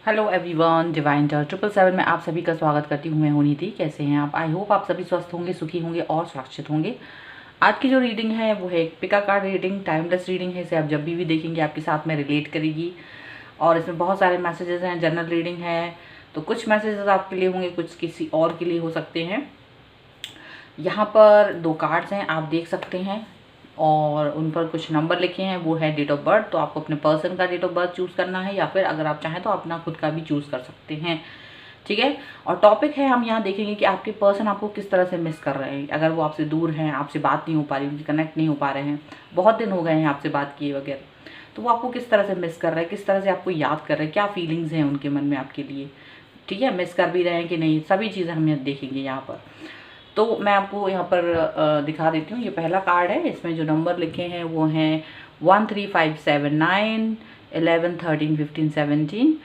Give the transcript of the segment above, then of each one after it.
Hello everyone, divine touch 777 में आप सभी का स्वागत करती हूँ। मैं हूं नीति। कैसे हैं आप? आई होप आप सभी स्वस्थ होंगे, सुखी होंगे और सुरक्षित होंगे। आज की जो रीडिंग है वो है एक पिका कार्ड रीडिंग, टाइमलेस रीडिंग है। इसे आप जब भी देखेंगे आपके साथ में रिलेट करेगी और इसमें बहुत सारे मैसेजेस हैं। जनरल रीडिंग है तो कुछ मैसेजेस आपके लिए होंगे, कुछ किसी और के लिए हो सकते हैं। यहाँ पर 2 कार्ड्स हैं, आप देख सकते हैं और उन पर कुछ नंबर लिखे हैं। वो है डेट ऑफ बर्थ, तो आपको अपने पर्सन का डेट ऑफ बर्थ चूज़ करना है या फिर अगर आप चाहें तो अपना खुद का भी चूज़ कर सकते हैं। ठीक है। और टॉपिक है, हम यहाँ देखेंगे कि आपके पर्सन आपको किस तरह से मिस कर रहे हैं। अगर वो आपसे दूर हैं, आपसे बात नहीं हो पा रही, उनकी कनेक्ट नहीं हो पा रहे हैं, बहुत दिन हो गए हैं आपसे बात किए वगैरह, तो वो आपको किस तरह से मिस कर रहे हैं, किस तरह से आपको याद कर रहे हैं, क्या फीलिंग्स हैं उनके मन में आपके लिए। ठीक है, मिस कर भी रहे हैं कि नहीं, सभी चीज़ें हम यहाँ देखेंगे यहाँ पर। तो मैं आपको यहाँ पर दिखा देती हूँ। ये पहला कार्ड है, इसमें जो नंबर लिखे हैं वो हैं 1 3 5 7 9 11 13 15 17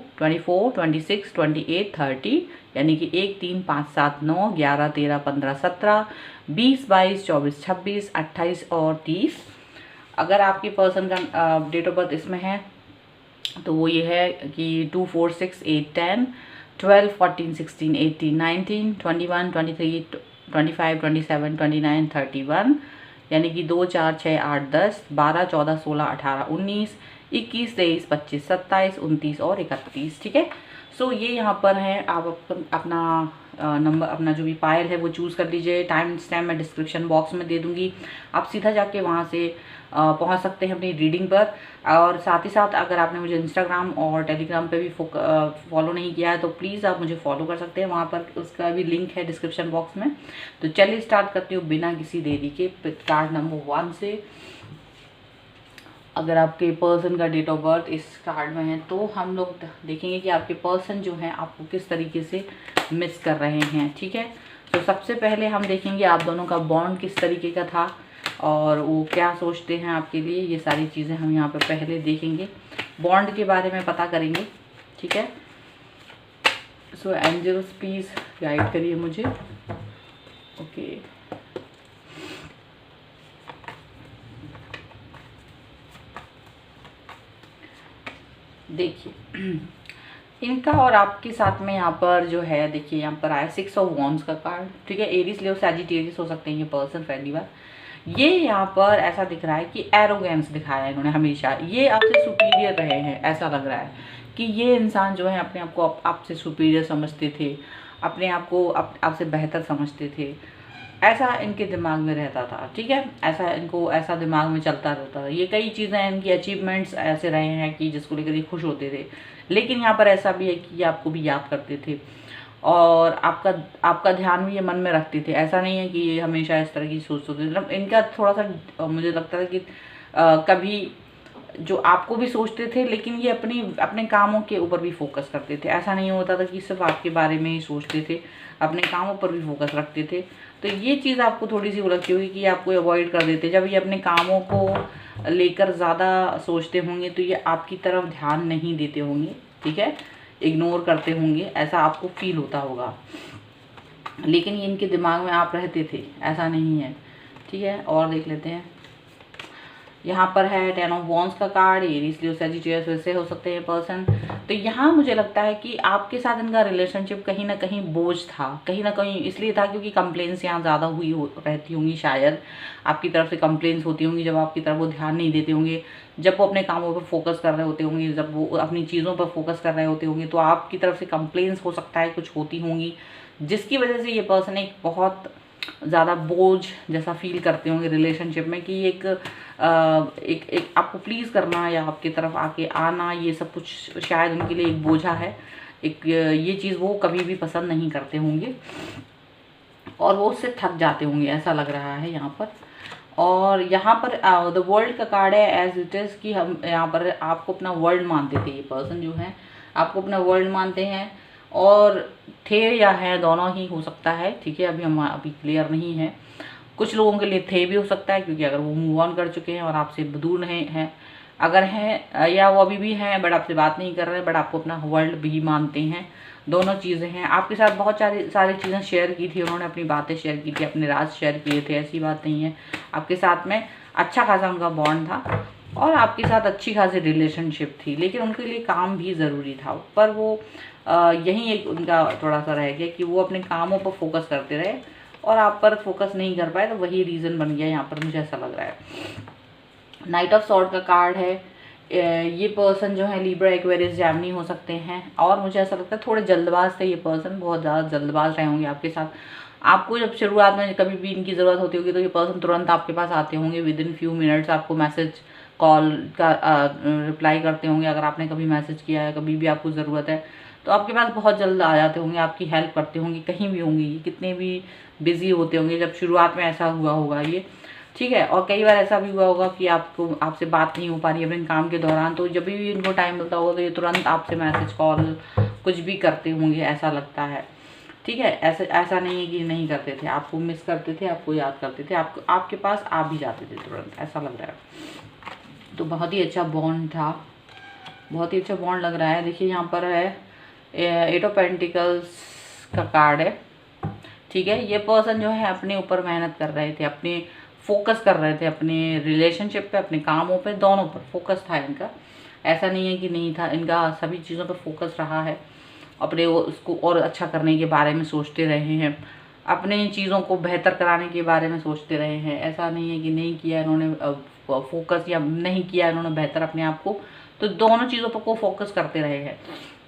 20 22 24 26 28 30, यानी कि 1 3 5 7 9 11 13 15 17 20 22 24 26 28 और 30। अगर आपके पर्सन का डेट ऑफ बर्थ इसमें है तो वो ये है कि 2 4 6 8 10 12 14 16 18 19 21 23 25 27 29 31, यानी कि 2 4 6 8 10 12 14 16 18 19 21 23 25 27 29 और 31। ठीक है। सो ये यहाँ पर है। आप अपना नंबर, अपना जो भी पायल है वो चूज़ कर लीजिए। टाइम स्टैम्प मैं डिस्क्रिप्शन बॉक्स में दे दूँगी, आप सीधा जाके वहाँ से पहुँच सकते हैं अपनी रीडिंग पर। और साथ ही साथ अगर आपने मुझे इंस्टाग्राम और टेलीग्राम पे भी फॉलो नहीं किया है तो प्लीज़ आप मुझे फॉलो कर सकते हैं, वहाँ पर उसका भी लिंक है डिस्क्रिप्शन बॉक्स में। तो चलिए स्टार्ट करती हूँ बिना किसी देरी के कार्ड नंबर 1 से। अगर आपके पर्सन का डेट ऑफ बर्थ इस कार्ड में है तो हम लोग देखेंगे कि आपके पर्सन जो हैं आपको किस तरीके से मिस कर रहे हैं। ठीक है। तो सबसे पहले हम देखेंगे आप दोनों का बॉन्ड किस तरीके का था और वो क्या सोचते हैं आपके लिए। ये सारी चीज़ें हम यहाँ पे पहले देखेंगे, बॉन्ड के बारे में पता करेंगे। ठीक है। सो एंजल्स प्लीज़ गाइड करिए मुझे। ओके। देखिए इनका और आपके साथ में यहाँ पर जो है, देखिए यहाँ पर आया 6 ऑफ वॉन्ड्स का कार्ड। ठीक है। एरीज लियो सैजिटेरियस हो सकते हैं ये पर्सन पहली बार। ये यहाँ पर ऐसा दिख रहा है कि एरोगेंस दिखाया है इन्होंने, हमेशा ये आपसे सुपीरियर रहे हैं। ऐसा लग रहा है कि ये इंसान जो है अपने आप को आपसे सुपीरियर समझते थे, अपने आप को आपसे बेहतर समझते थे, ऐसा इनके दिमाग में रहता था। ठीक है। ऐसा इनको ऐसा दिमाग में चलता रहता था। ये कई चीज़ें इनकी अचीवमेंट्स ऐसे रहे हैं कि जिसको लेकर ये खुश होते थे, लेकिन यहाँ पर ऐसा भी है कि ये आपको भी याद करते थे और आपका ध्यान भी ये मन में रखते थे। ऐसा नहीं है कि ये हमेशा इस तरह की सोचते थे। मतलब इनका थोड़ा सा मुझे लगता था कि कभी जो आपको भी सोचते थे, लेकिन ये अपने कामों के ऊपर भी फोकस करते थे। ऐसा नहीं होता था कि सिर्फ आपके बारे में ही सोचते थे, अपने कामों पर भी फोकस रखते थे। तो ये चीज़ आपको थोड़ी सी लगती होगी कि आपको अवॉइड कर देते। जब ये अपने कामों को लेकर ज़्यादा सोचते होंगे तो ये आपकी तरफ ध्यान नहीं देते होंगे। ठीक है। इग्नोर करते होंगे, ऐसा आपको फील होता होगा, लेकिन ये इनके दिमाग में आप रहते थे, ऐसा नहीं है। ठीक है। और देख लेते हैं। यहाँ पर है 10 ऑफ वॉन्ड्स का कार्ड। एरीज लियो सैजिटेरियस वैसे हो सकते हैं पर्सन। तो यहाँ मुझे लगता है कि आपके साथ इनका रिलेशनशिप कहीं ना कहीं बोझ था, कहीं ना कहीं इसलिए था क्योंकि कंप्लेंट्स यहाँ ज़्यादा रहती होंगी। शायद आपकी तरफ से कंप्लेंट्स होती होंगी जब आपकी तरफ वो ध्यान नहीं देते होंगे, जब वो अपने कामों पर फोकस कर रहे होते होंगे, जब वो अपनी चीज़ों पर फोकस कर रहे होते होंगे, तो आपकी तरफ से कंप्लेंट्स हो सकता है कुछ होती होंगी, जिसकी वजह से ये पर्सन एक बहुत ज़्यादा बोझ जैसा फील करते होंगे रिलेशनशिप में, कि एक आपको प्लीज़ करना या आपकी तरफ आके आना, ये सब कुछ शायद उनके लिए एक बोझा है। ये चीज़ वो कभी भी पसंद नहीं करते होंगे और वो उससे थक जाते होंगे, ऐसा लग रहा है यहाँ पर। और यहाँ पर द वर्ल्ड का कार्ड है एज इट इज़, कि हम यहाँ पर आपको अपना वर्ल्ड मानते थे। ये पर्सन जो है आपको अपना वर्ल्ड मानते हैं और थे या हैं, दोनों ही हो सकता है। ठीक है। अभी क्लियर नहीं है। कुछ लोगों के लिए थे भी हो सकता है, क्योंकि अगर वो मूव ऑन कर चुके हैं और आपसे दूर नहीं हैं, अगर हैं या वो अभी भी हैं बट आपसे बात नहीं कर रहे हैं, बट आपको अपना वर्ल्ड भी मानते हैं। दोनों चीज़ें हैं। आपके साथ बहुत सारी चीज़ें शेयर की थी उन्होंने, अपनी बातें शेयर की थी, अपने राज शेयर किए थे, ऐसी बात नहीं है। आपके साथ में अच्छा खासा उनका बॉन्ड था। और आपके साथ अच्छी खासी रिलेशनशिप थी, लेकिन उनके लिए काम भी ज़रूरी था। पर वो यही एक उनका थोड़ा सा रह गया कि वो अपने कामों पर फोकस करते रहे और आप पर फोकस नहीं कर पाए, तो वही रीज़न बन गया यहाँ पर, मुझे ऐसा लग रहा है। नाइट ऑफ सॉर्ड का कार्ड है। ये पर्सन जो है लिब्रा, एक्वेरियस, जेमिनी हो सकते हैं, और मुझे ऐसा लगता है थोड़े जल्दबाज थे ये पर्सन, बहुत ज़्यादा जल्दबाज रहे होंगे आपके साथ। आपको जब शुरुआत में कभी भी इनकी ज़रूरत होती होगी तो ये पर्सन तुरंत आपके पास आते होंगे, विद इन फ्यू मिनट्स आपको मैसेज कॉल का रिप्लाई करते होंगे। अगर आपने कभी मैसेज किया है, कभी भी आपको ज़रूरत है, तो आपके पास बहुत जल्द आ जाते होंगे, आपकी हेल्प करते होंगे, कहीं भी होंगे, ये कितने भी बिजी होते होंगे। जब शुरुआत में ऐसा हुआ होगा ये, ठीक है। और कई बार ऐसा भी हुआ होगा कि आपको आपसे बात नहीं हो पा रही है अपने काम के दौरान, तो जब भी इनको टाइम मिलता होगा तो ये तुरंत आपसे मैसेज कॉल कुछ भी करते होंगे, ऐसा लगता है, ठीक है। ऐसा नहीं है कि नहीं करते थे, आपको मिस करते थे, आपको याद करते थे, आपको आपके पास आ भी जाते थे तुरंत, ऐसा लग रहा है। तो बहुत ही अच्छा बॉन्ड था, बहुत ही अच्छा बॉन्ड लग रहा है। देखिए यहाँ पर है 8 ऑफ पेंटिकल्स का कार्ड है, ठीक है। ये पर्सन जो है अपने ऊपर मेहनत कर रहे थे, अपने फोकस कर रहे थे, अपने रिलेशनशिप पे, अपने कामों पे, दोनों पर फोकस था इनका। ऐसा नहीं है कि नहीं था, इनका सभी चीज़ों पर फोकस रहा है। अपने वो उसको और अच्छा करने के बारे में सोचते रहे हैं, अपने चीज़ों को बेहतर कराने के बारे में सोचते रहे हैं। ऐसा नहीं है कि नहीं किया इन्होंने फोकस, या नहीं किया इन्होंने बेहतर अपने आप को, तो दोनों चीज़ों पर को फोकस करते रहे हैं,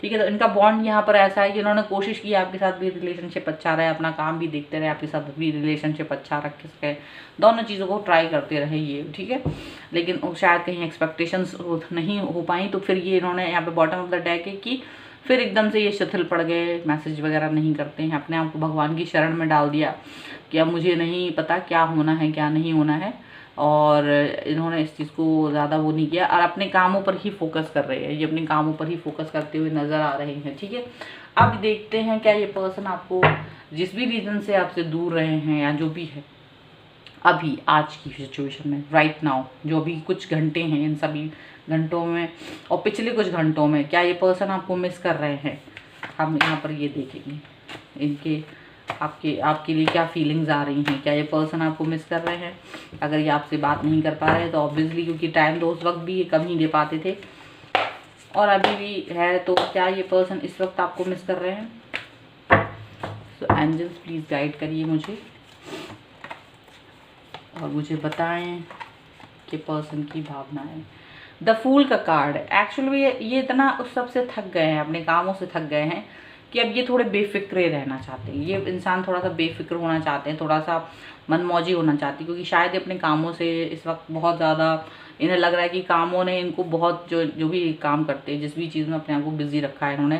ठीक है। तो इनका बॉन्ड यहाँ पर ऐसा है कि इन्होंने कोशिश की आपके साथ भी रिलेशनशिप अच्छा रहे, अपना काम भी देखते रहे, आपके साथ भी रिलेशनशिप अच्छा रख सके, दोनों चीज़ों को ट्राई करते रहे ये, ठीक है। लेकिन शायद कहीं एक्सपेक्टेशंस नहीं हो पाई, तो फिर ये इन्होंने यहाँ पे बॉटम ऑफ द डेक है कि फिर एकदम से ये शिथिल पड़ गए, मैसेज वगैरह नहीं करते हैं, अपने आप को भगवान की शरण में डाल दिया कि अब मुझे नहीं पता क्या होना है क्या नहीं होना है, और इन्होंने इस चीज़ को ज़्यादा वो नहीं किया और अपने कामों पर ही फोकस कर रहे हैं, ये अपने कामों पर ही फोकस करते हुए नज़र आ रहे हैं, ठीक है। अब देखते हैं क्या ये पर्सन आपको जिस भी रीज़न से आपसे दूर रहे हैं, या जो भी है अभी आज की सिचुएशन में, राइट नाउ, जो अभी कुछ घंटे हैं, इन सभी घंटों में और पिछले कुछ घंटों में, क्या ये पर्सन आपको मिस कर रहे हैं, हम यहाँ पर ये देखेंगे। इनके आपके लिए क्या फीलिंग्स आ रही हैं, क्या ये पर्सन आपको मिस कर रहे हैं। अगर ये आपसे बात नहीं कर पा रहे हैं तो ऑब्वियसली, क्योंकि टाइम तो उस वक्त भी ये कम ही दे पाते थे और अभी भी है, तो क्या ये पर्सन इस वक्त आपको मिस कर रहे हैं। सो एंजल्स प्लीज़ गाइड करिए मुझे और मुझे बताएं कि पर्सन की भावनाएं। द फूल का कार्ड है। एक्चुअली ये इतना उस सब से थक गए हैं, अपने कामों से थक गए हैं कि अब ये थोड़े बेफिक्रे रहना चाहते हैं। ये इंसान थोड़ा सा बेफिक्र होना चाहते हैं, थोड़ा सा मनमौजी होना चाहते हैं, क्योंकि शायद ये अपने कामों से इस वक्त बहुत ज़्यादा इन्हें लग रहा है कि कामों ने इनको बहुत, जो भी काम करते हैं, जिस भी चीज़ में अपने आप को बिजी रखा है इन्होंने,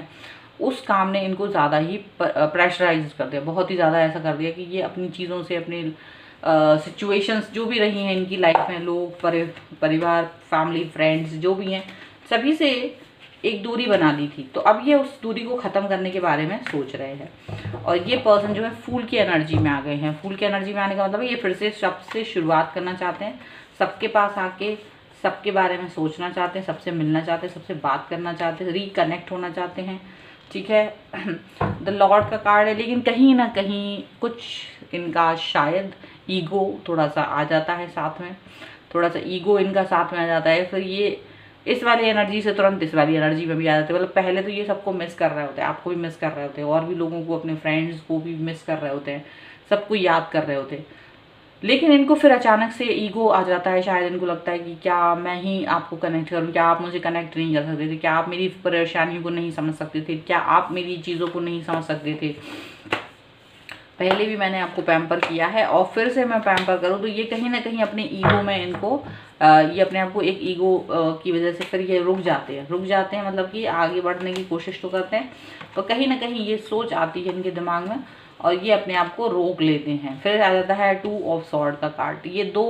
उस काम ने इनको ज़्यादा ही प्रेशराइज कर दिया, बहुत ही ज़्यादा ऐसा कर दिया कि ये अपनी चीज़ों से, अपने सिचुएशंस जो भी रही हैं इनकी लाइफ में, लोग, परिवार, फैमिली, फ्रेंड्स जो भी हैं, सभी से एक दूरी बना ली थी। तो अब ये उस दूरी को ख़त्म करने के बारे में सोच रहे हैं। और ये पर्सन जो है फूल की एनर्जी में आ गए हैं। फूल की एनर्जी में आने का मतलब ये फिर से सबसे शुरुआत करना चाहते हैं, सबके पास आके सबके बारे में सोचना चाहते हैं, सबसे मिलना चाहते हैं, सबसे बात करना चाहते हैं, रिकनेक्ट होना चाहते हैं, ठीक है। द लॉर्ड का कार्ड है, लेकिन कहीं ना कहीं कुछ इनका शायद ईगो थोड़ा सा आ जाता है साथ में, थोड़ा सा ईगो इनका साथ में आ जाता है। फिर ये इस वाली एनर्जी से तुरंत इस वाली एनर्जी में भी आ जाते हैं। मतलब पहले तो ये सबको मिस कर रहे होते हैं, आपको भी मिस कर रहे होते हैं, और भी लोगों को, अपने फ्रेंड्स को भी मिस कर रहे होते हैं, सबको याद कर रहे होते हैं। लेकिन इनको फिर अचानक से ईगो आ जाता है, शायद इनको लगता है कि क्या मैं ही आपको कनेक्ट करूं, क्या आप मुझे कनेक्ट नहीं कर सकते थे, क्या आप मेरी परेशानियों को नहीं समझ सकते थे, क्या आप मेरी चीज़ों को नहीं समझ सकते थे। पहले भी मैंने आपको पैम्पर किया है और फिर से मैं पैम्पर करूँ, तो ये कहीं ना कहीं अपने ईगो में इनको ये अपने आप को एक ईगो की वजह से फिर ये रुक जाते हैं, मतलब कि आगे बढ़ने की कोशिश तो करते हैं, तो कहीं ना कहीं ये सोच आती है इनके दिमाग में और ये अपने आप को रोक लेते हैं। फिर आ जाता है 2 ऑफ सॉर्ड का कार्ड। ये 2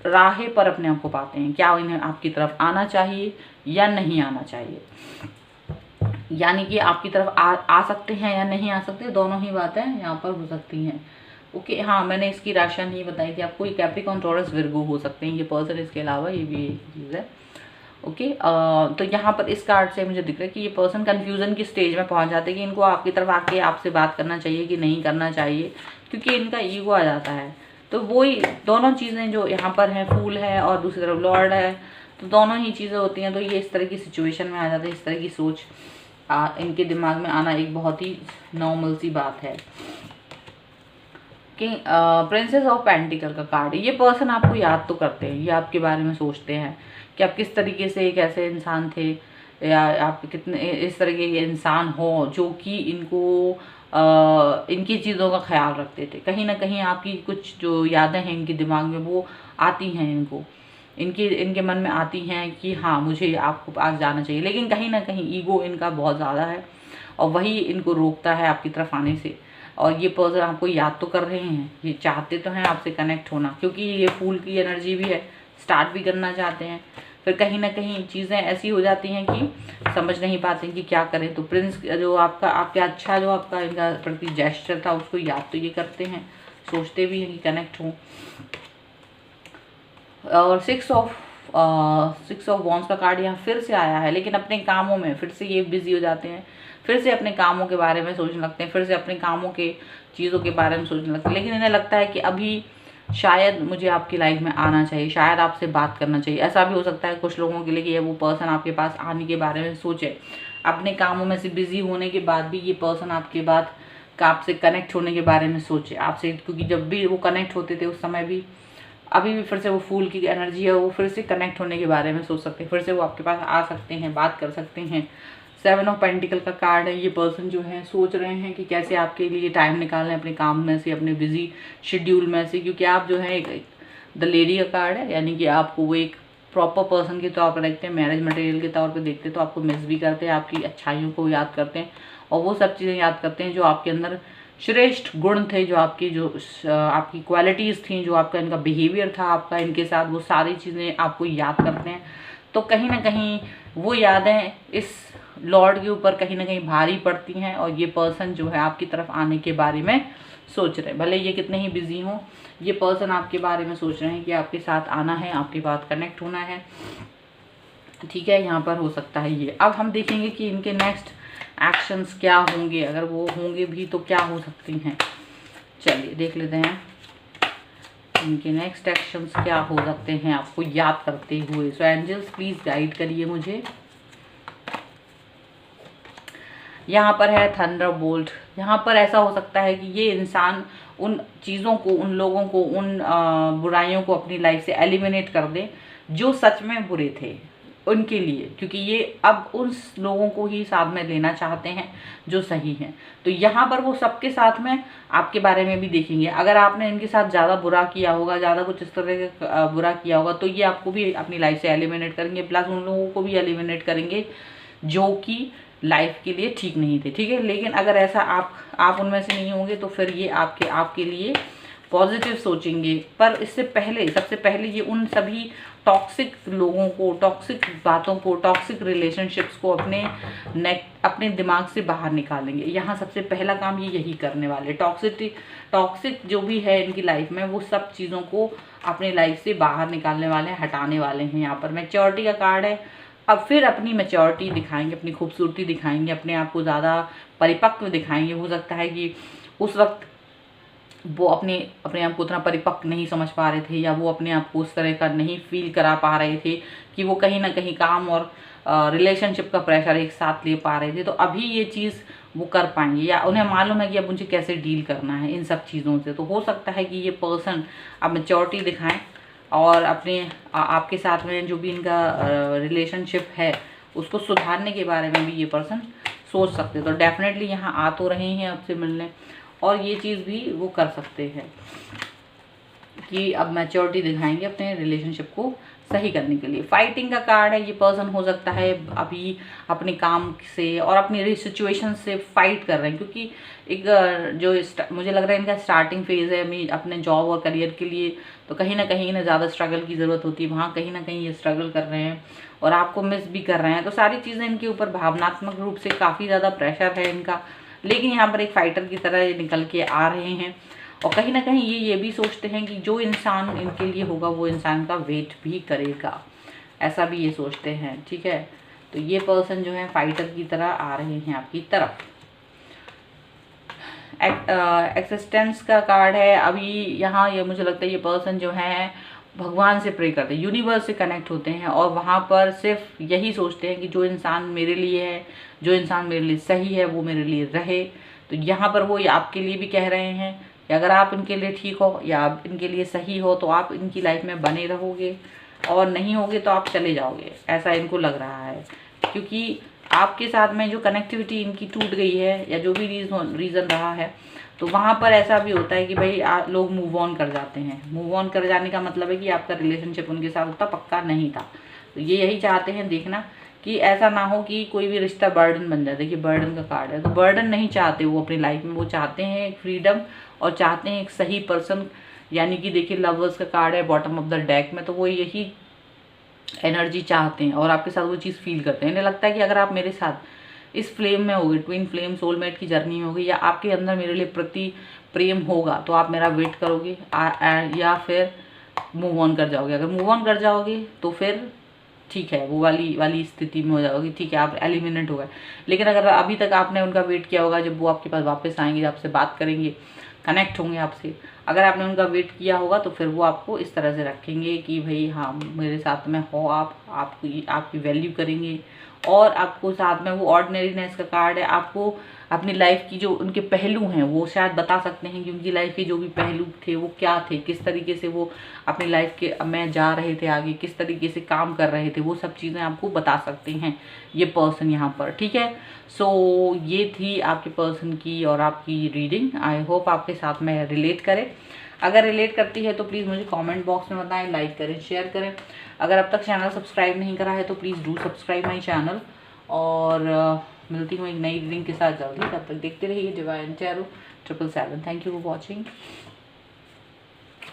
राहें पर अपने आप को पाते हैं, क्या इन्हें आपकी तरफ आना चाहिए या नहीं आना चाहिए, यानी कि आपकी तरफ आ सकते हैं या नहीं आ सकते, दोनों ही बातें यहाँ पर हो सकती हैं। ओके, हाँ, मैंने इसकी राशि नहीं बताई थी आपको, कैप्रिकॉर्न, टॉरस, विर्गो हो सकते हैं ये पर्सन, इसके अलावा ये भी एक चीज़ है। ओके, तो यहाँ पर इस कार्ड से मुझे दिख रहा है कि ये पर्सन कंफ्यूजन की स्टेज में पहुँच जाते हैं कि इनको आपकी तरफ आके आपसे बात करना चाहिए कि नहीं करना चाहिए, क्योंकि इनका ईगो आ जाता है तो वही दोनों चीज़ें जो यहाँ पर हैं, फूल है और दूसरी तरफ लॉर्ड है, तो दोनों ही चीज़ें होती हैं। तो ये इस तरह की सिचुएशन में आ जाता है, इस तरह की सोच इनके दिमाग में आना एक बहुत ही नॉर्मल सी बात है। कि प्रिंसेस ऑफ पेंटिकल का कार्ड, ये पर्सन आपको याद तो करते हैं, ये आपके बारे में सोचते हैं कि आप किस तरीके से एक ऐसे इंसान थे, या आप कितने इस तरह के इंसान हो जो कि इनको इनकी चीज़ों का ख्याल रखते थे। कहीं ना कहीं आपकी कुछ जो यादें हैं इनके दिमाग में वो आती हैं, इनके मन में आती हैं कि हाँ मुझे आपको पास जाना चाहिए, लेकिन कहीं ना कहीं ईगो इनका बहुत ज़्यादा है और वही इनको रोकता है आपकी तरफ आने से। और ये पर्सन आपको याद तो कर रहे हैं, ये चाहते तो हैं आपसे कनेक्ट होना, क्योंकि ये फूल की एनर्जी भी है, स्टार्ट भी करना चाहते हैं। फिर कहीं ना कहीं चीज़ें ऐसी हो जाती हैं कि समझ नहीं पाते कि क्या करें। तो प्रिंस जो आपका अच्छा जो आपका इनका प्रति जेस्चर था उसको याद तो ये करते हैं, सोचते भी हैं कि कनेक्ट हों। और सिक्स ऑफ वॉन्ड्स का कार्ड यहाँ फिर से आया है, लेकिन अपने कामों में फिर से ये बिजी हो जाते हैं, फिर से अपने कामों के बारे में सोचने लगते हैं, फिर से अपने कामों के चीज़ों के बारे में सोचने लगते हैं। लेकिन इन्हें लगता है कि अभी शायद मुझे आपकी लाइफ में आना चाहिए, शायद आपसे बात करना चाहिए। ऐसा भी हो सकता है कुछ लोगों के लिए कि वो पर्सन आपके पास आने के बारे में सोचे, अपने कामों में से बिजी होने के बाद भी ये पर्सन आपके बाद आपसे कनेक्ट होने के बारे में सोचे आपसे, क्योंकि जब भी वो कनेक्ट होते थे उस समय भी अभी भी फिर से वो फूल की एनर्जी है, वो फिर से कनेक्ट होने के बारे में सोच सकते हैं, फिर से वो आपके पास आ सकते हैं, बात कर सकते हैं। 7 ऑफ पेंटिकल का कार्ड है, ये पर्सन जो है सोच रहे हैं कि कैसे आपके लिए टाइम निकालें अपने काम में से, अपने बिजी शेड्यूल में से, क्योंकि आप जो है द लेडी का कार्ड है, यानी कि आपको वो एक प्रॉपर पर्सन के तौर पर देखते हैं, मैरिज मटेरियल के तौर पर देखते हैं, तो आपको मिस भी करते हैं, आपकी अच्छाइयों को याद करते हैं और वो सब चीज़ें याद करते हैं जो आपके अंदर श्रेष्ठ गुण थे, जो आपकी क्वालिटीज़ थी, जो आपका इनका बिहेवियर था आपका इनके साथ, वो सारी चीज़ें आपको याद करते हैं। तो कहीं ना कहीं वो यादें इस लॉर्ड के ऊपर कहीं ना कहीं भारी पड़ती हैं और ये पर्सन जो है आपकी तरफ आने के बारे में सोच रहे हैं। भले ये कितने ही बिजी हों, ये पर्सन आपके बारे में सोच रहे हैं कि आपके साथ आना है, आपके बात कनेक्ट होना है। ठीक है, यहाँ पर हो सकता है ये। अब हम देखेंगे कि इनके नेक्स्ट एक्शंस क्या होंगे, अगर वो होंगे भी तो क्या हो सकती हैं। चलिए देख लेते हैं इनके नेक्स्ट एक्शंस क्या हो सकते हैं आपको याद करते हुए। सो एंजल्स प्लीज गाइड करिए मुझे। यहाँ पर है थंडर बोल्ट। यहाँ पर ऐसा हो सकता है कि ये इंसान उन चीज़ों को, उन लोगों को, उन बुराइयों को अपनी लाइफ से एलिमिनेट कर दे जो सच में बुरे थे उनके लिए, क्योंकि ये अब उन लोगों को ही साथ में लेना चाहते हैं जो सही हैं। तो यहाँ पर वो सबके साथ में आपके बारे में भी देखेंगे। अगर आपने इनके साथ ज़्यादा बुरा किया होगा, ज़्यादा कुछ इस तरह का बुरा किया होगा, तो ये आपको भी अपनी लाइफ से एलिमिनेट करेंगे, प्लस उन लोगों को भी एलिमिनेट करेंगे जो कि लाइफ के लिए ठीक नहीं थे। ठीक है, लेकिन अगर ऐसा आप उनमें से नहीं होंगे तो फिर ये आपके लिए पॉजिटिव सोचेंगे। पर इससे पहले, सबसे पहले ये उन सभी टॉक्सिक लोगों को, टॉक्सिक बातों को, टॉक्सिक रिलेशनशिप्स को अपने दिमाग से बाहर निकालेंगे। यहाँ सबसे पहला काम ये यही करने वाले। टॉक्सिक जो भी है इनकी लाइफ में, वो सब चीज़ों को अपनी लाइफ से बाहर निकालने वाले हैं, हटाने वाले हैं। यहाँ पर मैच्योरिटी का कार्ड है। अब फिर अपनी मैच्योरिटी दिखाएंगे, अपनी खूबसूरती दिखाएंगे, अपने आप को ज़्यादा परिपक्व दिखाएंगे। हो सकता है कि उस वक्त वो अपने आप को उतना परिपक्व नहीं समझ पा रहे थे, या वो अपने आप को उस तरह का नहीं फील करा पा रहे थे कि वो कहीं ना कहीं काम और रिलेशनशिप का प्रेशर एक साथ ले पा रहे थे। तो अभी ये चीज़ वो कर पाएंगे, या उन्हें मालूम है कि अब मुझे कैसे डील करना है इन सब चीज़ों से। तो हो सकता है कि ये पर्सन अब मैच्योरिटी दिखाएं और अपने आपके साथ में जो भी इनका रिलेशनशिप है उसको सुधारने के बारे में भी ये पर्सन सोच सकते हैं। तो डेफिनेटली यहाँ आ तो रहे हैं आपसे मिलने, और ये चीज़ भी वो कर सकते हैं कि अब मैच्योरिटी दिखाएंगे अपने रिलेशनशिप को सही करने के लिए। फाइटिंग का कार्ड है। ये पर्सन हो सकता है अभी अपने काम से और अपनी सिचुएशन से फाइट कर रहे हैं, क्योंकि एक जो मुझे लग रहा है इनका स्टार्टिंग फेज़ है अभी अपने जॉब और करियर के लिए, तो कहीं ना कहीं इन्हें ज़्यादा स्ट्रगल की ज़रूरत होती है। वहाँ कहीं ना कहीं ये स्ट्रगल कर रहे हैं और आपको मिस भी कर रहे हैं। तो सारी चीज़ें इनके ऊपर भावनात्मक रूप से काफ़ी ज़्यादा प्रेशर है इनका, लेकिन यहाँ पर एक फाइटर की तरह ये निकल के आ रहे हैं। और कहीं ना कहीं ये भी सोचते हैं कि जो इंसान इनके लिए होगा वो इंसान का वेट भी करेगा, ऐसा भी ये सोचते हैं। ठीक है, तो ये पर्सन जो है फाइटर की तरह आ रहे हैं आपकी तरफ। एक्सिस्टेंस का कार्ड है। अभी यहाँ ये मुझे लगता है ये पर्सन जो है भगवान से प्रे करते हैं, यूनिवर्स से कनेक्ट होते हैं और वहाँ पर सिर्फ यही सोचते हैं कि जो इंसान मेरे लिए है, जो इंसान मेरे लिए सही है, वो मेरे लिए रहे। तो यहाँ पर वो आपके लिए भी कह रहे हैं कि अगर आप इनके लिए ठीक हो या आप इनके लिए सही हो तो आप इनकी लाइफ में बने रहोगे, और नहीं होगे तो आप चले जाओगे, ऐसा इनको लग रहा है। क्योंकि आपके साथ में जो कनेक्टिविटी इनकी टूट गई है या जो भी रीज़न रहा है, तो वहाँ पर ऐसा भी होता है कि भाई लोग मूव ऑन कर जाते हैं। मूव ऑन कर जाने का मतलब है कि आपका रिलेशनशिप उनके साथ उतना पक्का नहीं था। तो ये यही चाहते हैं, देखना कि ऐसा ना हो कि कोई भी रिश्ता बर्डन बन जाए। देखिए बर्डन का कार्ड है, तो बर्डन नहीं चाहते वो अपनी लाइफ में, वो चाहते हैं एक फ्रीडम और चाहते हैं एक सही पर्सन। यानी कि देखिए लवर्स का कार्ड है बॉटम ऑफ द डेक में, तो वो यही एनर्जी चाहते हैं और आपके साथ वो चीज़ फील करते हैं। इन्हें लगता है कि अगर आप मेरे साथ इस फ्लेम में होगे, ट्विन फ्लेम सोलमेट की जर्नी में होगी, या आपके अंदर मेरे लिए प्रति प्रेम होगा, तो आप मेरा वेट करोगे या फिर मूव ऑन कर जाओगे। अगर मूव ऑन कर जाओगे तो फिर ठीक है, वो वाली स्थिति में हो जाओगी, ठीक है, आप एलिमिनेट हो गए। लेकिन अगर अभी तक आपने उनका वेट किया होगा, जब वो आपके पास वापस आएंगे, आपसे बात करेंगे, कनेक्ट होंगे आपसे, अगर आपने उनका वेट किया होगा तो फिर वो आपको इस तरह से रखेंगे कि भाई हाँ मेरे साथ में हो, आपकी वैल्यू करेंगे। और आपको साथ में वो ऑर्डिनरीनेस का कार्ड है, आपको अपनी लाइफ की जो उनके पहलू हैं वो शायद बता सकते हैं कि उनकी लाइफ के जो भी पहलू थे वो क्या थे, किस तरीके से वो अपनी लाइफ के में जा रहे थे आगे, किस तरीके से काम कर रहे थे, वो सब चीज़ें आपको बता सकते हैं ये पर्सन यहाँ पर। ठीक है, सो ये थी आपके पर्सन की और आपकी रीडिंग। आई होप आपके साथ में रिलेट करे। अगर रिलेट करती है तो प्लीज़ मुझे कमेंट बॉक्स में बताएं, लाइक करें, शेयर करें। अगर अब तक चैनल सब्सक्राइब नहीं करा है तो please do subscribe my channel. और मिलती हूँ एक नई रीडिंग के साथ जल्दी, तब तक देखते रहिए Divine Tarot 777। Thank you for watching.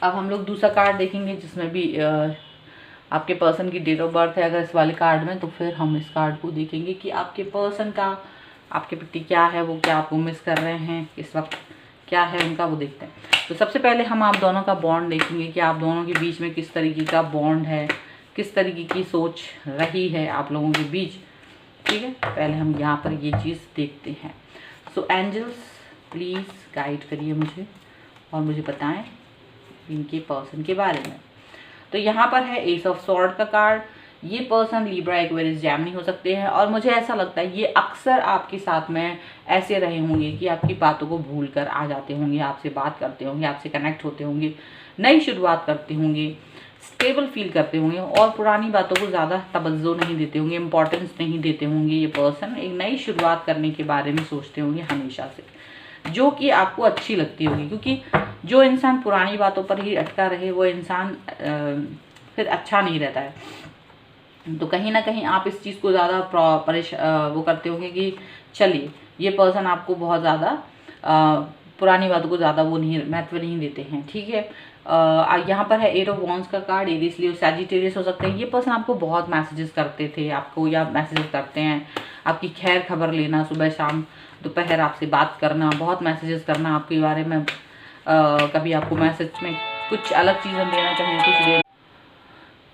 अब हम लोग दूसरा कार्ड देखेंगे जिसमें भी आपके पर्सन की डेट ऑफ बर्थ है अगर इस वाले कार्ड में, तो फिर हम इस कार्ड को देखेंगे कि आपके पर्सन का आपके प्रति क्या है, वो क्या आपको मिस कर रहे हैं इस वक्त, क्या है उनका, वो देखते हैं। तो सबसे पहले हम आप दोनों का बॉन्ड देखेंगे कि आप दोनों के बीच में किस तरीके का बॉन्ड है, किस तरीके की सोच रही है आप लोगों के बीच। ठीक है, पहले हम यहाँ पर ये चीज़ देखते हैं। सो एंजल्स प्लीज़ गाइड करिए मुझे और मुझे बताएं इनके पर्सन के बारे में। तो यहाँ पर है एस ऑफ सॉर्ड का कार्ड। ये पर्सन लिब्रा, एक्वेरियस, जेमिनी हो सकते हैं और मुझे ऐसा लगता है ये अक्सर आपके साथ में ऐसे रहे होंगे कि आपकी बातों को भूल कर आ जाते होंगे, आपसे बात करते होंगे, आपसे कनेक्ट होते होंगे, नई शुरुआत करते होंगे, स्टेबल फील करते होंगे और पुरानी बातों को ज़्यादा तवज्जो नहीं देते होंगे, इंपॉर्टेंस नहीं देते होंगे। ये पर्सन एक नई शुरुआत करने के बारे में सोचते होंगे हमेशा से, जो कि आपको अच्छी लगती होगी। क्योंकि जो इंसान पुरानी बातों पर ही अटका रहे वो इंसान फिर अच्छा नहीं रहता है। तो कहीं ना कहीं आप इस चीज़ को ज़्यादा वो करते होंगे कि चलिए ये पर्सन आपको बहुत ज़्यादा पुरानी बातों को ज़्यादा वो नहीं महत्व नहीं देते हैं। ठीक है, यहाँ पर है एट ऑफ वॉन्ड्स का कार्ड। एरिस, लियो, सैजिटेरियस हो सकते हैं। ये पर्सन आपको बहुत मैसेजेस करते थे आपको या मैसेजेस करते हैं, आपकी खैर खबर लेना, सुबह शाम दोपहर आपसे बात करना, बहुत मैसेजेस करना आपके बारे में। कभी आपको मैसेज में कुछ अलग चीज़ें देना चाहिए, कुछ देना,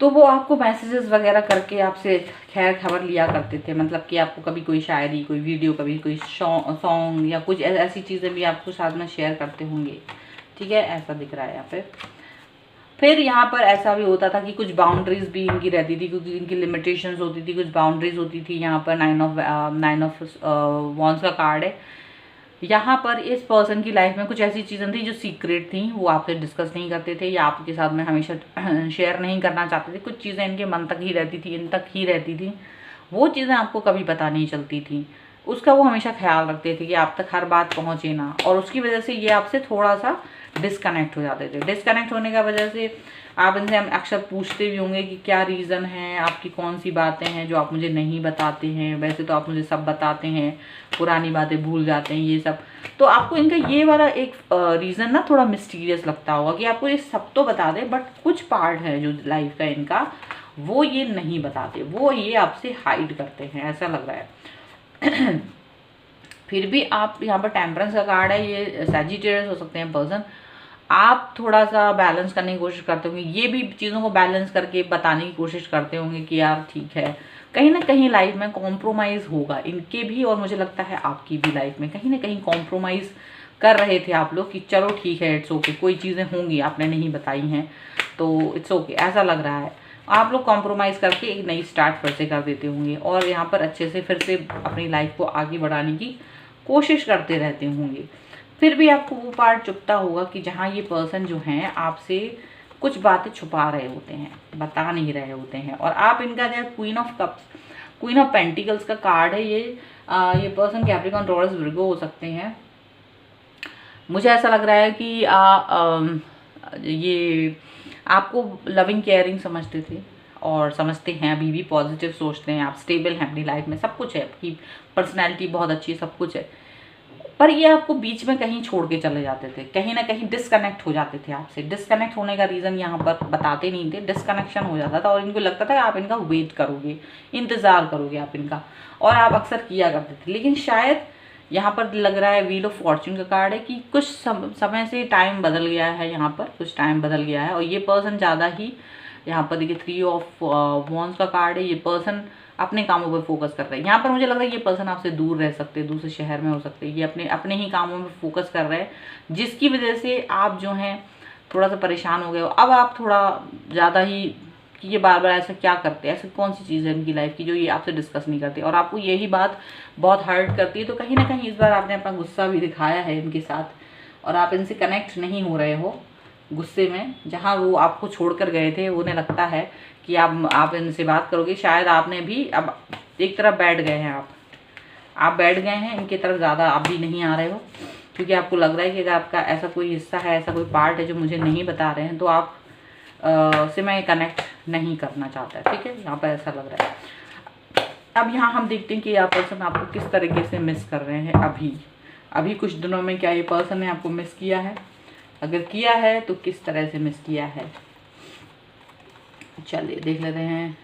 तो वो आपको मैसेजेस वगैरह करके आपसे खैर खबर लिया करते थे। मतलब कि आपको कभी कोई शायरी, कोई वीडियो, कभी कोई सॉन्ग या कुछ ऐसी चीज़ें भी आपको साथ में शेयर करते होंगे। ठीक है, ऐसा दिख रहा है यहाँ पे। फिर यहाँ पर ऐसा भी होता था कि कुछ बाउंड्रीज भी इनकी रहती थी, क्योंकि इनकी लिमिटेशंस होती थी, कुछ बाउंड्रीज होती थी। यहाँ पर नाइन ऑफ वॉन्ड्स का कार्ड है। यहाँ पर इस पर्सन की लाइफ में कुछ ऐसी चीज़ें थी जो सीक्रेट थी, वो आपसे डिस्कस नहीं करते थे या आपके साथ में हमेशा शेयर नहीं करना चाहते थे। कुछ चीज़ें इनके मन तक ही रहती थी, इन तक ही रहती थी, वो चीज़ें आपको कभी पता नहीं चलती थी। उसका वो हमेशा ख्याल रखते थे कि आप तक हर बात पहुँचे ना, और उसकी वजह से ये आपसे थोड़ा सा डिस्कनेक्ट हो जाते थे। डिस्कनेक्ट होने का वजह से आप इनसे अक्सर पूछते भी होंगे कि क्या रीज़न है, आपकी कौन सी बातें हैं जो आप मुझे नहीं बताते हैं, वैसे तो आप मुझे सब बताते हैं, पुरानी बातें भूल जाते हैं, ये सब। तो आपको इनका ये वाला एक रीज़न ना थोड़ा मिस्टीरियस लगता होगा कि आपको ये सब तो बता दें, बट कुछ पार्ट है जो लाइफ का इनका वो ये नहीं बताते, वो ये आपसे हाइड करते हैं, ऐसा लग रहा है। फिर भी आप यहाँ पर टेम्परेंस का कार्ड है, ये सैजिटेरियस हो सकते हैं पर्सन। आप थोड़ा सा बैलेंस करने की कोशिश करते होंगे, ये भी चीज़ों को बैलेंस करके बताने की कोशिश करते होंगे कि यार ठीक है, कहीं ना कहीं लाइफ में कॉम्प्रोमाइज़ होगा इनके भी, और मुझे लगता है आपकी भी लाइफ में कहीं ना कहीं कॉम्प्रोमाइज़ कर रहे थे आप लोग कि चलो ठीक है, इट्स ओके, कोई चीज़ें होंगी आपने नहीं बताई हैं तो इट्स ओके, ऐसा लग रहा है। आप लोग कॉम्प्रोमाइज़ करके एक नई स्टार्ट फिर से कर देते होंगे और यहाँ पर अच्छे से फिर से अपनी लाइफ को आगे बढ़ाने की कोशिश करते रहते होंगे। फिर भी आपको वो पार्ट चुभता होगा कि जहाँ ये पर्सन जो हैं आपसे कुछ बातें छुपा रहे होते हैं, बता नहीं रहे होते हैं। और आप इनका जो queen of cups, queen of pentacles का कार्ड है, ये पर्सन कैप्रिकॉर्न, टॉरस, विर्गो हो सकते हैं। मुझे ऐसा लग रहा है कि ये आपको लविंग केयरिंग समझते थे और समझते हैं, अभी भी पॉजिटिव सोचते हैं, आप स्टेबल हैं अपनी लाइफ में, सब कुछ है, आपकी पर्सनैलिटी बहुत अच्छी है, सब कुछ है। पर ये आपको बीच में कहीं छोड़ के चले जाते थे, कहीं ना कहीं डिस्कनेक्ट हो जाते थे आपसे। डिस्कनेक्ट होने का रीज़न यहाँ पर बताते नहीं थे, डिस्कनेक्शन हो जाता था और इनको लगता था कि आप इनका वेट करोगे, इंतज़ार करोगे आप इनका, और आप अक्सर किया करते थे। लेकिन शायद यहाँ पर लग रहा है व्हील ऑफ फॉर्च्यून का कार्ड है कि कुछ समय से टाइम बदल गया है, यहाँ पर कुछ टाइम बदल गया है और ये पर्सन ज़्यादा ही, यहाँ पर देखिए 3 ऑफ वॉन्ड्स का कार्ड है, ये पर्सन अपने कामों पर फोकस कर रहे हैं। यहाँ पर मुझे लग रहा है ये पर्सन आपसे दूर रह सकते हैं, दूसरे शहर में हो सकते हैं, ये अपने अपने ही कामों में फोकस कर रहे हैं, जिसकी वजह से आप जो हैं थोड़ा सा परेशान हो गए हो। अब आप थोड़ा ज़्यादा ही कि ये बार बार ऐसा क्या करते हैं, ऐसी कौन सी चीज़ है इनकी लाइफ की जो ये आपसे डिस्कस नहीं करते और आपको यही बात बहुत हर्ट करती है। तो कहीं ना कहीं इस बार आपने अपना गुस्सा भी दिखाया है इनके साथ और आप इनसे कनेक्ट नहीं हो रहे हो गुस्से में। जहाँ वो आपको छोड़कर गए थे उन्हें लगता है कि आप इनसे बात करोगे, शायद आपने भी अब एक तरफ बैठ गए हैं, आप बैठ गए हैं इनकी तरफ, ज़्यादा आप भी नहीं आ रहे हो क्योंकि आपको लग रहा है कि अगर आपका ऐसा कोई हिस्सा है, ऐसा कोई पार्ट है जो मुझे नहीं बता रहे हैं तो आप से मैं कनेक्ट नहीं करना चाहता है। ठीक है, यहाँ पर ऐसा लग रहा है। अब यहाँ हम देखते हैं कि यह पर्सन आपको किस तरीके से मिस कर रहे हैं अभी कुछ दिनों में। क्या ये पर्सन ने आपको मिस किया है? अगर किया है तो किस तरह से मिस किया है, चलिए देख लेते हैं।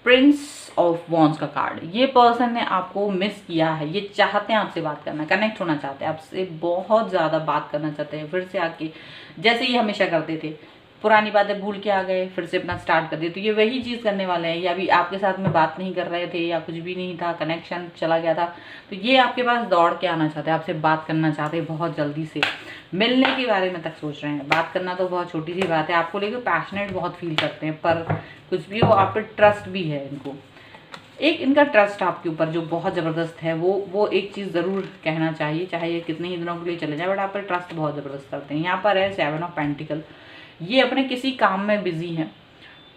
प्रिंस ऑफ वॉन्ड्स का कार्ड, ये पर्सन ने आपको मिस किया है, ये चाहते हैं आपसे बात करना, कनेक्ट होना चाहते हैं आपसे, बहुत ज़्यादा बात करना चाहते हैं फिर से आके, जैसे ये हमेशा करते थे। पुरानी बातें भूल के आ गए, फिर से अपना स्टार्ट कर दिए, तो ये वही चीज़ करने वाले हैं। या अभी आपके साथ में बात नहीं कर रहे थे या कुछ भी नहीं था, कनेक्शन चला गया था, तो ये आपके पास दौड़ के आना चाहते हैं, आपसे बात करना चाहते हैं बहुत जल्दी से, मिलने के बारे में तक सोच रहे हैं। बात करना तो बहुत छोटी सी बात है, आपको लेकर पैशनेट बहुत फील करते हैं, पर कुछ भी हो आप पे ट्रस्ट भी है इनको। एक इनका ट्रस्ट आपके ऊपर जो बहुत ज़बरदस्त है, वो एक चीज़ ज़रूर कहना चाहिए, चाहे ये कितने ही दिनों के लिए चले जाए, बट आप पर ट्रस्ट बहुत ज़बरदस्त करते हैं। यहाँ पर है 7 ऑफ पेंटिकल, ये अपने किसी काम में बिजी हैं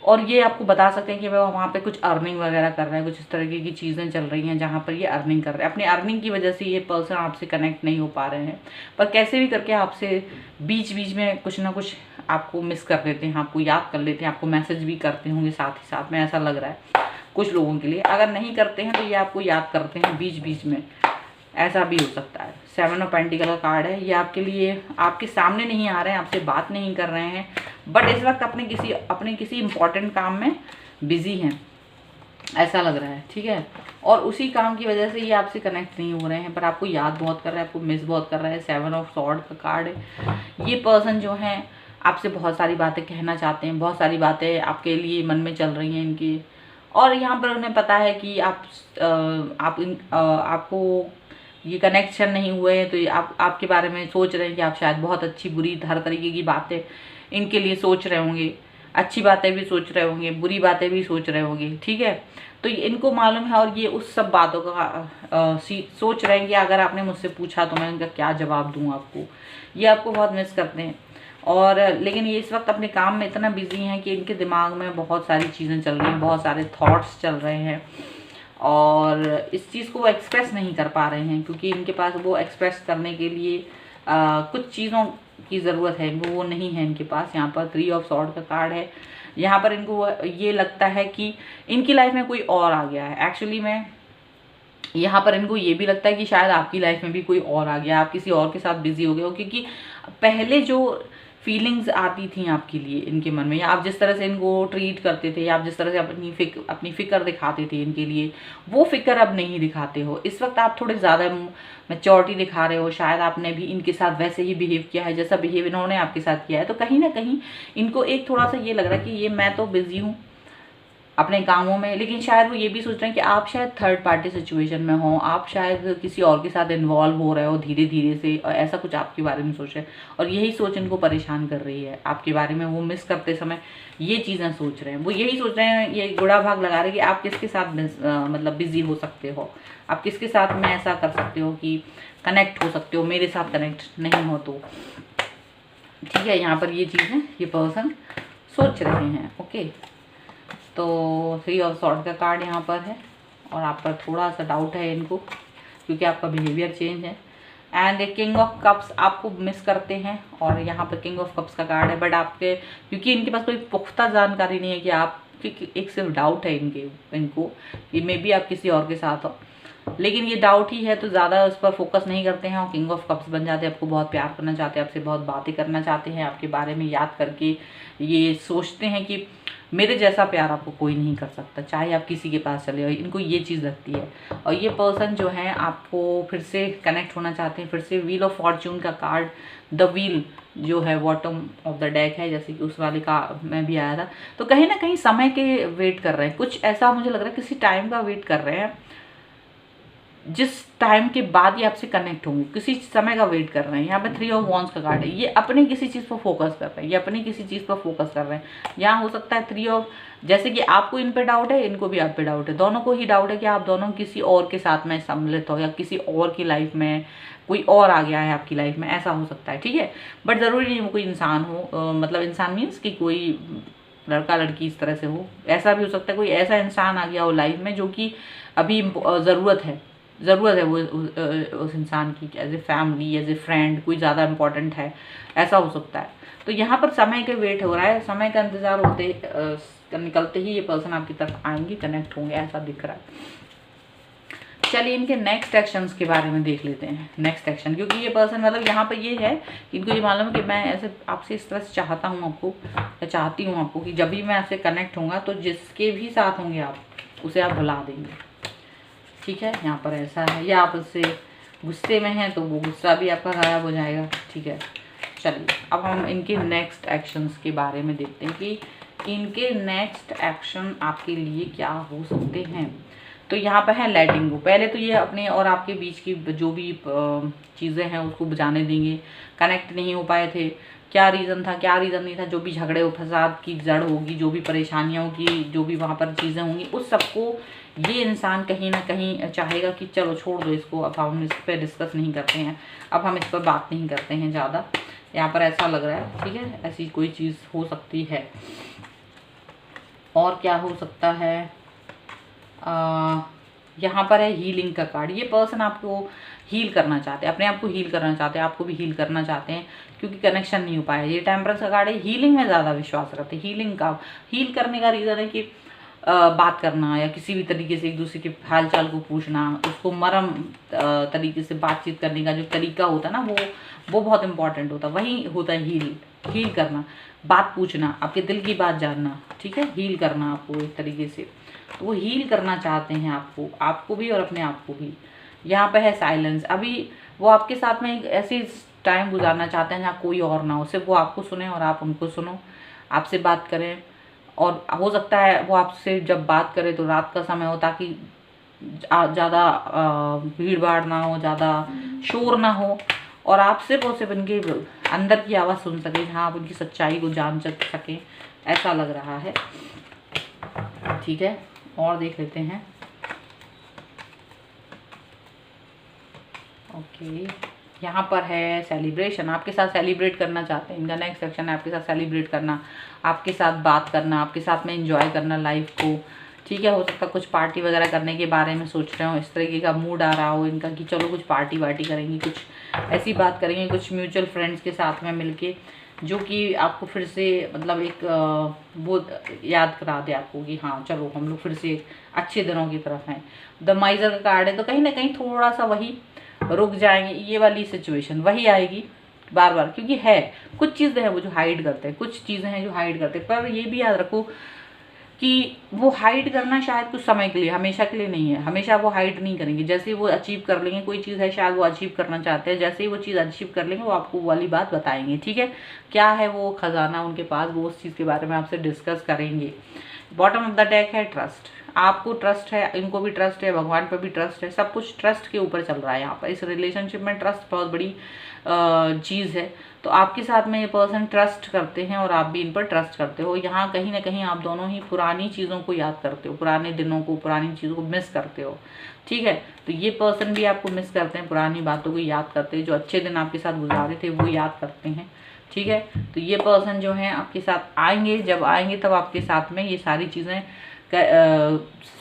और ये आपको बता सकते हैं कि वो वहाँ पे कुछ अर्निंग वगैरह कर रहे हैं, कुछ इस तरीके की चीज़ें चल रही हैं जहाँ पर ये अर्निंग कर रहे हैं। अपनी अर्निंग की वजह से ये पर्सन आपसे कनेक्ट नहीं हो पा रहे हैं, पर कैसे भी करके आपसे बीच बीच में कुछ ना कुछ आपको मिस कर लेते हैं, आपको याद कर लेते हैं, आपको मैसेज भी करते होंगे साथ ही साथ में, ऐसा लग रहा है कुछ लोगों के लिए। अगर नहीं करते हैं तो ये आपको याद करते हैं बीच बीच में, ऐसा भी हो सकता है। 7 ऑफ पेंटिकल का कार्ड है, ये आपके लिए आपके सामने नहीं आ रहे हैं, आपसे बात नहीं कर रहे हैं, बट इस वक्त अपने किसी इंपॉर्टेंट काम में बिजी हैं, ऐसा लग रहा है। ठीक है, और उसी काम की वजह से ये आपसे कनेक्ट नहीं हो रहे हैं, पर आपको याद बहुत कर रहा है, आपको मिस बहुत कर रहा है। 7 ऑफ सॉर्ड का कार्ड है, ये पर्सन जो है आपसे बहुत सारी बातें कहना चाहते हैं, बहुत सारी बातें आपके लिए मन में चल रही हैं इनकी, और यहाँ पर उन्हें पता है कि आपको ये कनेक्शन नहीं हुए हैं, तो ये आपके बारे में सोच रहे हैं कि आप शायद बहुत अच्छी बुरी हर तरीके की बातें इनके लिए सोच रहे होंगे, अच्छी बातें भी सोच रहे होंगे, बुरी बातें भी सोच रहे होंगे। ठीक है, तो इनको मालूम है और ये उस सब बातों का सोच रहे हैं कि अगर आपने मुझसे पूछा तो मैं इनका क्या जवाब दूँ आपको। ये आपको बहुत मिस करते हैं और लेकिन ये इस वक्त अपने काम में इतना बिजी हैं कि इनके दिमाग में बहुत सारी चीज़ें चल रही हैं, बहुत सारे थॉट्स चल रहे हैं और इस चीज़ को वो एक्सप्रेस नहीं कर पा रहे हैं क्योंकि इनके पास वो एक्सप्रेस करने के लिए कुछ चीज़ों की ज़रूरत है, वो नहीं है इनके पास। यहाँ पर 3 ऑफ सॉर्ड का कार्ड है, यहाँ पर इनको ये लगता है कि इनकी लाइफ में कोई और आ गया है। एक्चुअली में यहाँ पर इनको ये भी लगता है कि शायद आपकी लाइफ में भी कोई और आ गया, आप किसी और के साथ बिजी हो गए हो, क्योंकि पहले जो फीलिंग्स आती थी आपके लिए इनके मन में, या आप जिस तरह से इनको ट्रीट करते थे, या आप जिस तरह से अपनी फ़िक्र दिखाते थे इनके लिए, वो फ़िक्र अब नहीं दिखाते हो। इस वक्त आप थोड़े ज़्यादा मैच्योरिटी दिखा रहे हो, शायद आपने भी इनके साथ वैसे ही बिहेव किया है जैसा बिहेव इन्होंने आपके साथ किया है। तो कहीं ना कहीं इनको एक थोड़ा सा ये लग रहा है कि ये मैं तो बिज़ी हूँ, अपने कामों में, लेकिन शायद वो ये भी सोच रहे हैं कि आप शायद थर्ड पार्टी सिचुएशन में हो, आप शायद किसी और के साथ इन्वॉल्व हो रहे हो धीरे धीरे से, और ऐसा कुछ आपके बारे में सोच रहे हैं। और यही सोच इनको परेशान कर रही है आपके बारे में। वो मिस करते समय ये चीज़ें सोच रहे हैं, वो यही सोच रहे हैं, ये गुड़ा भाग लगा रहे हैं कि आप किसके साथ मतलब बिजी हो सकते हो, आप किसके साथ में ऐसा कर सकते हो कि कनेक्ट हो सकते हो, मेरे साथ कनेक्ट नहीं हो तो। ठीक है, यहाँ पर ये चीज़ें ये पर्सन सोच रहे हैं। ओके, तो 3 ऑफ सॉर्ड का कार्ड यहाँ पर है, और आप पर थोड़ा सा डाउट है इनको, क्योंकि आपका बिहेवियर चेंज है। एंड किंग ऑफ कप्स आपको मिस करते हैं, और यहाँ पर किंग ऑफ कप्स का कार्ड है, बट आपके क्योंकि इनके पास कोई पुख्ता जानकारी नहीं है कि आप, एक सिर्फ डाउट है इनको कि मे बी आप किसी और के साथ हो, लेकिन ये डाउट ही है तो ज़्यादा उस पर फोकस नहीं करते हैं, और किंग ऑफ कप्स बन जाते हैं। आपको बहुत प्यार करना चाहते हैं, आपसे बहुत बातें करना चाहते हैं, आपके बारे में याद करके ये सोचते हैं कि मेरे जैसा प्यार आपको कोई नहीं कर सकता, चाहे आप किसी के पास चले हो, इनको ये चीज़ लगती है। और ये पर्सन जो है आपको फिर से कनेक्ट होना चाहते हैं, फिर से व्हील ऑफ फॉर्च्यून का कार्ड, द व्हील जो है बॉटम ऑफ द डेक है, जैसे कि उस वाले का में भी आया था। तो कहीं ना कहीं समय के वेट कर रहे हैं, कुछ ऐसा मुझे लग रहा है किसी टाइम का वेट कर रहे हैं, जिस टाइम के बाद ये आपसे कनेक्ट होंगे, किसी समय का वेट कर रहे हैं। यहाँ पे 3 ऑफ वॉन्ड्स का कार्ड है, ये अपनी किसी चीज़ पर फोकस कर रहे हैं, ये अपनी किसी चीज़ पर फोकस कर रहे हैं। यहाँ हो सकता है 3 ऑफ, जैसे कि आपको इन पे डाउट है, इनको भी आप पे डाउट है, दोनों को ही डाउट है कि आप दोनों किसी और के साथ में सम्मिलित हो, या किसी और की लाइफ में कोई और आ गया है आपकी लाइफ में, ऐसा हो सकता है। ठीक है, बट ज़रूरी नहीं वो कोई इंसान हो, मतलब इंसान मीन्स कि कोई लड़का लड़की इस तरह से हो, ऐसा भी हो सकता है कोई ऐसा इंसान आ गया हो लाइफ में जो कि अभी ज़रूरत है वो उस इंसान की, as a family, as a friend, कोई ज़्यादा इम्पोर्टेंट है, ऐसा हो सकता है। तो यहाँ पर समय का वेट हो रहा है, समय का इंतज़ार होते निकलते ही ये पर्सन आपकी तरफ आएंगे, कनेक्ट होंगे, ऐसा दिख रहा है। चलिए इनके नेक्स्ट एक्शंस के बारे में देख लेते हैं। नेक्स्ट एक्शन, क्योंकि ये पर्सन मतलब यहाँ पर ये है कि इनको ये मालूम है कि मैं ऐसे आपसे इस तरह से चाहता हूँ आपको, या चाहती हूँ आपको, कि जब भी मैं आपसे कनेक्ट होऊंगा तो जिसके भी साथ होंगे आप, उसे आप भुला देंगे। ठीक है, यहाँ पर ऐसा है, या आप उससे गुस्से में हैं तो वो गुस्सा भी आपका गायब हो जाएगा। ठीक है, चलिए अब हम इनके नेक्स्ट एक्शंस के बारे में देखते हैं कि इनके नेक्स्ट एक्शन आपके लिए क्या हो सकते हैं। तो यहाँ पर है लेटिंग गो। पहले तो ये अपने और आपके बीच की जो भी चीज़ें हैं उसको बुझाने देंगे। कनेक्ट नहीं हो पाए थे, क्या रीज़न था, क्या रीज़न नहीं था, जो भी झगड़े फसाद की जड़ होगी, जो भी परेशानियाँ होगी, जो भी वहाँ पर चीज़ें होंगी, उस सबको ये इंसान कहीं ना कहीं चाहेगा कि चलो छोड़ दो इसको, अब हम इस पर डिस्कस नहीं करते हैं, अब हम इस पर बात नहीं करते हैं ज़्यादा। यहाँ पर ऐसा लग रहा है। ठीक है, ऐसी कोई चीज़ हो सकती है। और क्या हो सकता है, यहाँ पर है हीलिंग का कार्ड। ये पर्सन आपको हील करना चाहते हैं, अपने आप को हील करना चाहते हैं, आपको भी हील करना चाहते हैं, क्योंकि कनेक्शन नहीं हो पाया। ये टेम्परेंस का कार्ड है, हीलिंग में ज़्यादा विश्वास रखते हैं। हील करने का रीज़न है कि बात करना, या किसी भी तरीके से एक दूसरे के हाल चाल को पूछना, उसको मरम तरीके से बातचीत करने का जो तरीका होता है ना, वो बहुत इंपॉर्टेंट होता है। वही होता है हील करना, बात पूछना, आपके दिल की बात जानना। ठीक है, हील करना आपको एक तरीके से, तो वो हील करना चाहते हैं आपको भी और अपने आप को भी। यहाँ पे है साइलेंस। अभी वो आपके साथ में एक ऐसी टाइम गुजारना चाहते हैं जहाँ कोई और ना हो, सिर्फ वो आपको सुने और आप उनको सुनो, आपसे बात करें। और हो सकता है वो आपसे जब बात करे तो रात का समय हो, ताकि ज़्यादा भीड़ भाड़ ना हो, ज़्यादा शोर ना हो, और आप सिर्फ और सिर्फ इनके अंदर की आवाज़ सुन सकें, हाँ आप उनकी सच्चाई को जान सकें, ऐसा लग रहा है। ठीक है, और देख लेते हैं। ओके, यहाँ पर है सेलिब्रेशन। आपके साथ सेलिब्रेट करना चाहते हैं, इनका नेक्स्ट सेक्शन है आपके साथ सेलिब्रेट करना, आपके साथ बात करना, आपके साथ में एंजॉय करना लाइफ को। ठीक है, हो सकता है कुछ पार्टी वगैरह करने के बारे में सोच रहे हो, इस तरीके का मूड आ रहा हो इनका कि चलो कुछ पार्टी वार्टी करेंगे, कुछ ऐसी बात करेंगे, कुछ म्यूचुअल फ्रेंड्स के साथ में मिलके, जो कि आपको फिर से मतलब एक वो याद करा दे आपको कि हाँ चलो हम लोग फिर से अच्छे दिनों की तरफ हैं। द माइजर का कार्ड है, तो कहीं ना कहीं थोड़ा सा वही रुक जाएंगे, ये वाली सिचुएशन वही आएगी बार बार, क्योंकि है कुछ चीज़ें हैं वो जो हाइड करते हैं, कुछ चीज़ें हैं जो हाइड करते हैं। पर ये भी याद रखो कि वो हाइड करना शायद कुछ समय के लिए, हमेशा के लिए नहीं है। हमेशा वो हाइड नहीं करेंगे, जैसे ही वो अचीव कर लेंगे, कोई चीज़ है शायद वो अचीव करना चाहते हैं, जैसे ही वो चीज़ अचीव कर लेंगे वो आपको वो वाली बात बताएंगे। ठीक है, क्या है वो खजाना उनके पास, वो उस चीज़ के बारे में आपसे डिस्कस करेंगे। बॉटम ऑफ द डेक है ट्रस्ट। आपको ट्रस्ट है, इनको भी ट्रस्ट है, भगवान पर भी ट्रस्ट है, सब कुछ ट्रस्ट के ऊपर चल रहा है यहाँ पर। इस रिलेशनशिप में ट्रस्ट बहुत बड़ी चीज़ है। तो आपके साथ में ये पर्सन ट्रस्ट करते हैं और आप भी इन पर ट्रस्ट करते हो। यहाँ कहीं ना कहीं आप दोनों ही पुरानी चीज़ों को याद करते हो, पुराने दिनों को, पुरानी चीज़ों को मिस करते हो। ठीक है, तो ये पर्सन भी आपको मिस करते हैं, पुरानी बातों को याद करते हैं, जो अच्छे दिन आपके साथ गुजारे थे वो याद करते हैं। ठीक है, तो ये पर्सन जो है आपके साथ आएंगे, जब आएंगे तब आपके साथ में ये सारी चीज़ें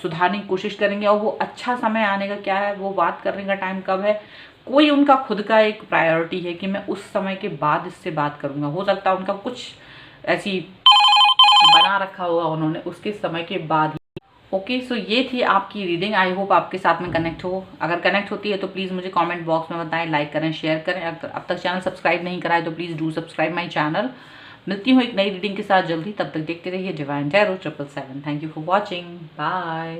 सुधारने की कोशिश करेंगे। और वो अच्छा समय आने का क्या है, वो बात करने का टाइम कब है, कोई उनका खुद का एक प्रायोरिटी है कि मैं उस समय के बाद इससे बात करूंगा। हो सकता है उनका कुछ ऐसी बना रखा होगा उन्होंने उसके समय के बाद। ओके, सो ये थी आपकी रीडिंग। आई होप आपके साथ में कनेक्ट हो। अगर कनेक्ट होती है तो प्लीज़ मुझे कमेंट बॉक्स में बताएं, लाइक करें, शेयर करें। अगर अब तक चैनल सब्सक्राइब नहीं करा है तो please do subscribe my channel. मिलती हूँ एक नई रीडिंग के साथ जल्दी, तब तक देखते रहिए Divine Tarot 777। Thank you for watching, bye.